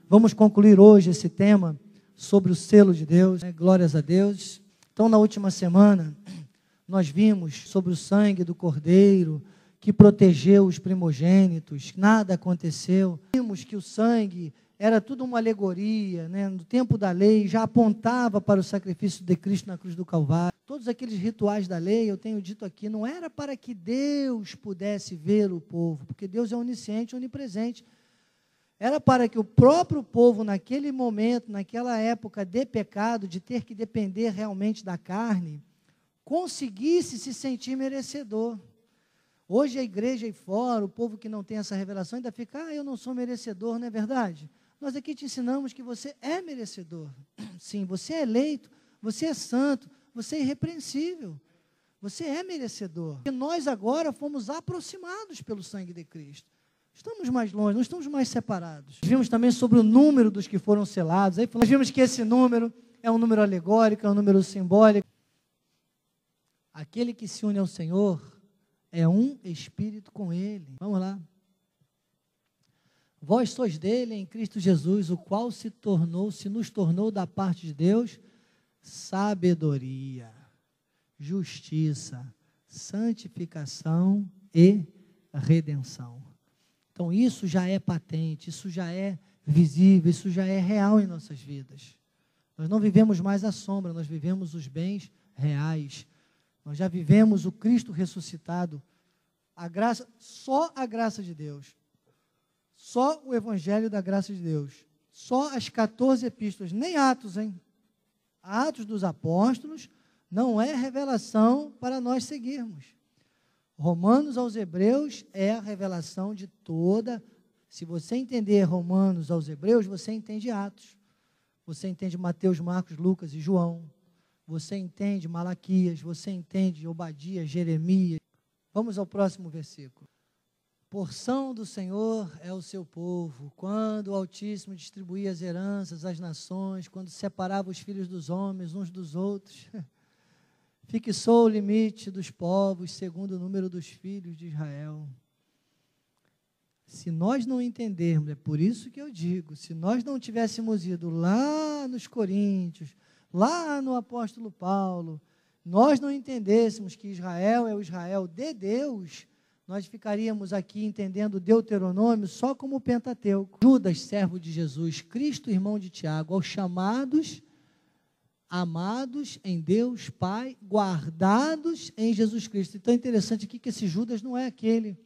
Vamos concluir hoje esse tema sobre o selo de Deus, né? Glórias a Deus. Então, na última semana, nós vimos sobre o sangue do Cordeiro, que protegeu os primogênitos, nada aconteceu. Vimos que o sangue era tudo uma alegoria, né? No tempo da lei, já apontava para o sacrifício de Cristo na cruz do Calvário. Todos aqueles rituais da lei, eu tenho dito aqui, não era para que Deus pudesse ver o povo, porque Deus é onisciente, onipresente. Era para que o próprio povo, naquele momento, naquela época de pecado, de ter que depender realmente da carne, conseguisse se sentir merecedor. Hoje a igreja aí fora, o povo que não tem essa revelação, ainda fica, eu não sou merecedor, não é verdade? Nós aqui te ensinamos que você é merecedor. Sim, você é eleito, você é santo, você é irrepreensível. Você é merecedor. E nós agora fomos aproximados pelo sangue de Cristo. Estamos mais longe, não estamos mais separados. Vimos também sobre o número dos que foram selados. Aí nós vimos que esse número é um número alegórico, é um número simbólico. Aquele que se une ao Senhor é um espírito com Ele. Vamos lá. Vós sois dele em Cristo Jesus, o qual se nos tornou da parte de Deus sabedoria, justiça, santificação e redenção. Então isso já é patente, isso já é visível, isso já é real em nossas vidas. Nós não vivemos mais a sombra, nós vivemos os bens reais. Nós já vivemos o Cristo ressuscitado, a graça, só a graça de Deus, só o Evangelho da graça de Deus, só as 14 epístolas, nem Atos, hein? Atos dos Apóstolos não é revelação para nós seguirmos. Romanos aos Hebreus é a revelação de toda. Se você entender Romanos aos Hebreus, você entende Atos. Você entende Mateus, Marcos, Lucas e João. Você entende Malaquias, você entende Obadias, Jeremias. Vamos ao próximo versículo. Porção do Senhor é o seu povo, quando o Altíssimo distribuía as heranças às nações, quando separava os filhos dos homens uns dos outros. Fixou o limite dos povos segundo o número dos filhos de Israel. Se nós não entendermos, é por isso que eu digo, se nós não tivéssemos ido lá nos Coríntios, lá no apóstolo Paulo, nós não entendêssemos que Israel é o Israel de Deus, nós ficaríamos aqui entendendo Deuteronômio só como o Pentateuco. Judas, servo de Jesus, Cristo, irmão de Tiago, aos chamados, amados em Deus Pai, guardados em Jesus Cristo. Então é interessante aqui que esse Judas não é aquele,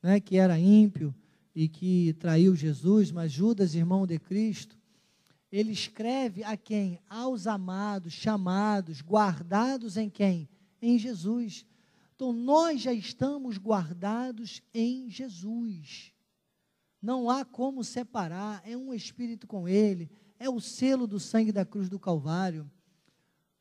né, que era ímpio e que traiu Jesus, mas Judas, irmão de Cristo, ele escreve a quem? Aos amados, chamados, guardados em quem? Em Jesus. Então nós já estamos guardados em Jesus. Não há como separar, é um espírito com Ele, é o selo do sangue da cruz do Calvário.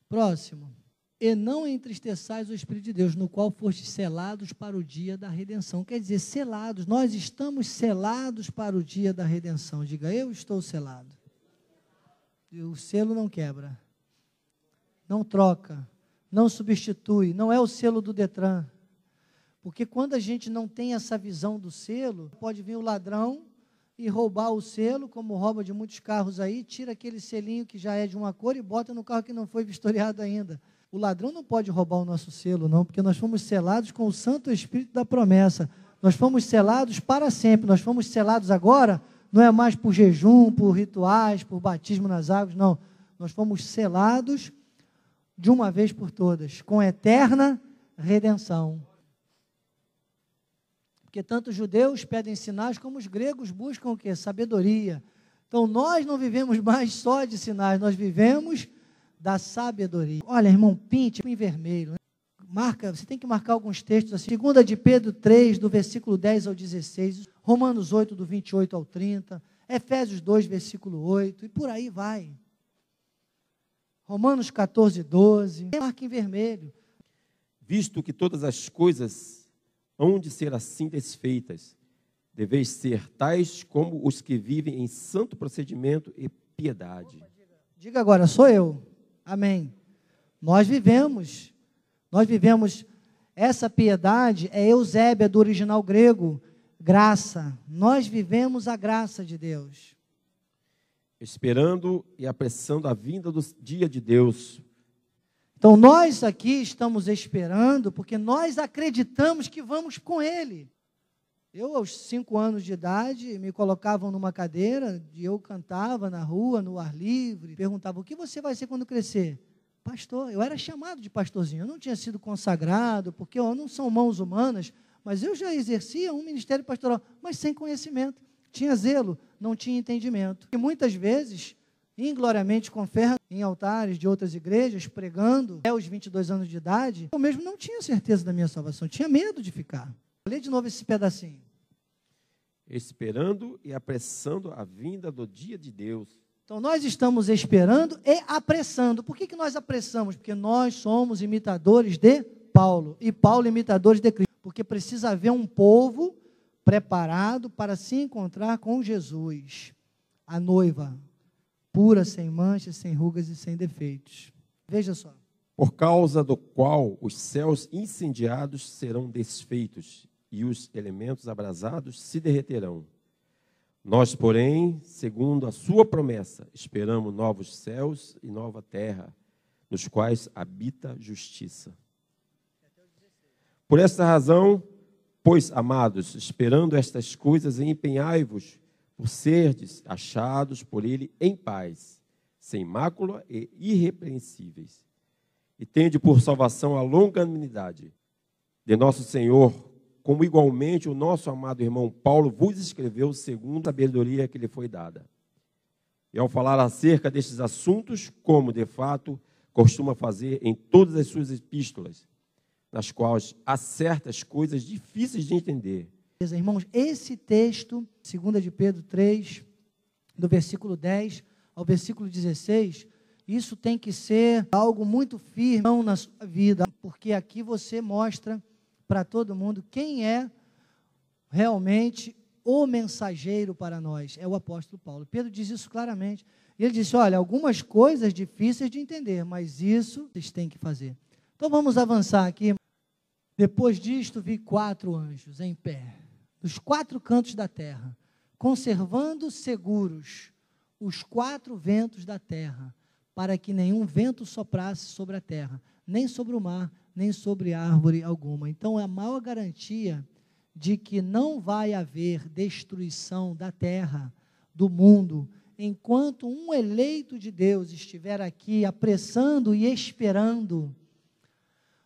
Próximo. E não entristeçais o Espírito de Deus, no qual fostes selados para o dia da redenção. Quer dizer, selados, nós estamos selados para o dia da redenção. Diga, eu estou selado. E o selo não quebra, não troca, não substitui, não é o selo do Detran. Porque quando a gente não tem essa visão do selo, pode vir o ladrão e roubar o selo, como rouba de muitos carros aí, tira aquele selinho que já é de uma cor e bota no carro que não foi vistoriado ainda. O ladrão não pode roubar o nosso selo, não, porque nós fomos selados com o Santo Espírito da promessa. Nós fomos selados para sempre. Nós fomos selados agora, não é mais por jejum, por rituais, por batismo nas águas, não. Nós fomos selados de uma vez por todas, com eterna redenção. Porque tanto os judeus pedem sinais, como os gregos buscam o quê? Sabedoria. Então, nós não vivemos mais só de sinais, nós vivemos da sabedoria. Olha, irmão, pinte em vermelho. Né? Marca, você tem que marcar alguns textos assim. 2 de Pedro 3, do versículo 10 ao 16. Romanos 8, do 28 ao 30. Efésios 2, versículo 8. E por aí vai. Romanos 14, 12. Marca em vermelho. Visto que todas as coisas hão de ser assim desfeitas, deveis ser tais como os que vivem em santo procedimento e piedade. Diga agora, sou eu. Amém. Nós vivemos, essa piedade é eusébia do original grego, graça. Nós vivemos a graça de Deus. esperando e apressando a vinda do dia de Deus. Então, nós aqui estamos esperando porque nós acreditamos que vamos com Ele. Eu, aos 5 anos de idade, me colocavam numa cadeira e eu cantava na rua, no ar livre, perguntava, o que você vai ser quando crescer? Pastor. Eu era chamado de pastorzinho, eu não tinha sido consagrado, porque eu não são mãos humanas, mas eu já exercia um ministério pastoral, mas sem conhecimento. Tinha zelo, não tinha entendimento. E muitas vezes, ingloriamente com fé, em altares de outras igrejas, pregando, até os 22 anos de idade, eu mesmo não tinha certeza da minha salvação, tinha medo de ficar. Lê de novo esse pedacinho. Esperando e apressando a vinda do dia de Deus. Então, nós estamos esperando e apressando. Por que nós apressamos? Porque nós somos imitadores de Paulo. E Paulo imitadores de Cristo. Porque precisa haver um povo preparado para se encontrar com Jesus. A noiva, pura, sem manchas, sem rugas e sem defeitos. Veja só. Por causa do qual os céus incendiados serão desfeitos e os elementos abrasados se derreterão. Nós, porém, segundo a sua promessa, esperamos novos céus e nova terra, nos quais habita justiça. Por esta razão, pois, amados, esperando estas coisas, empenhai-vos por serdes achados por ele em paz, sem mácula e irrepreensíveis. E tende por salvação a longanimidade de nosso Senhor, como igualmente o nosso amado irmão Paulo vos escreveu segundo a sabedoria que lhe foi dada. E ao falar acerca destes assuntos, como de fato costuma fazer em todas as suas epístolas, nas quais há certas coisas difíceis de entender. Irmãos, esse texto, 2 de Pedro 3, do versículo 10 ao versículo 16, isso tem que ser algo muito firme na sua vida, porque aqui você mostra para todo mundo quem é realmente o mensageiro para nós, é o apóstolo Paulo. Pedro diz isso claramente. Ele disse, olha, algumas coisas difíceis de entender, mas isso vocês têm que fazer. Então vamos avançar aqui. Depois disto vi 4 anjos em pé, dos 4 cantos da terra, conservando seguros os 4 ventos da terra, para que nenhum vento soprasse sobre a terra, nem sobre o mar, nem sobre árvore alguma. Então, é a maior garantia de que não vai haver destruição da terra, do mundo, enquanto um eleito de Deus estiver aqui apressando e esperando.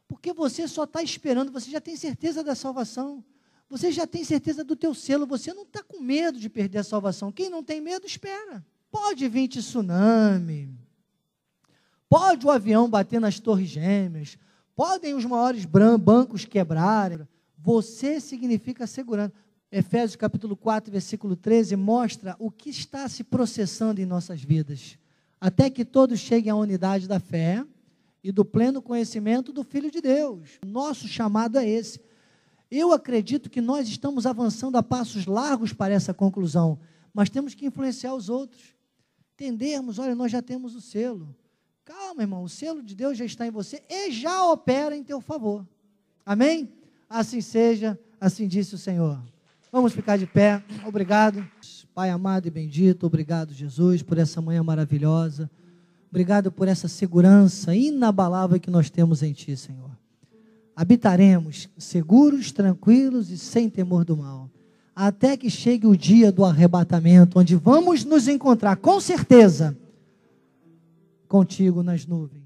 Porque você só está esperando, você já tem certeza da salvação, você já tem certeza do teu selo, você não está com medo de perder a salvação. Quem não tem medo, espera. Pode vir tsunami, pode o avião bater nas torres gêmeas, podem os maiores bancos quebrarem, você significa segurança. Efésios capítulo 4, versículo 13, mostra o que está se processando em nossas vidas, até que todos cheguem à unidade da fé e do pleno conhecimento do Filho de Deus. Nosso chamado é esse. Eu acredito que nós estamos avançando a passos largos para essa conclusão, mas temos que influenciar os outros, entendermos, olha, nós já temos o selo. Calma, irmão, o selo de Deus já está em você e já opera em teu favor. Amém? Assim seja, assim disse o Senhor. Vamos ficar de pé. Obrigado, Pai amado e bendito. Obrigado, Jesus, por essa manhã maravilhosa. Obrigado por essa segurança inabalável que nós temos em Ti, Senhor. Habitaremos seguros, tranquilos e sem temor do mal, até que chegue o dia do arrebatamento, onde vamos nos encontrar, com certeza, contigo nas nuvens.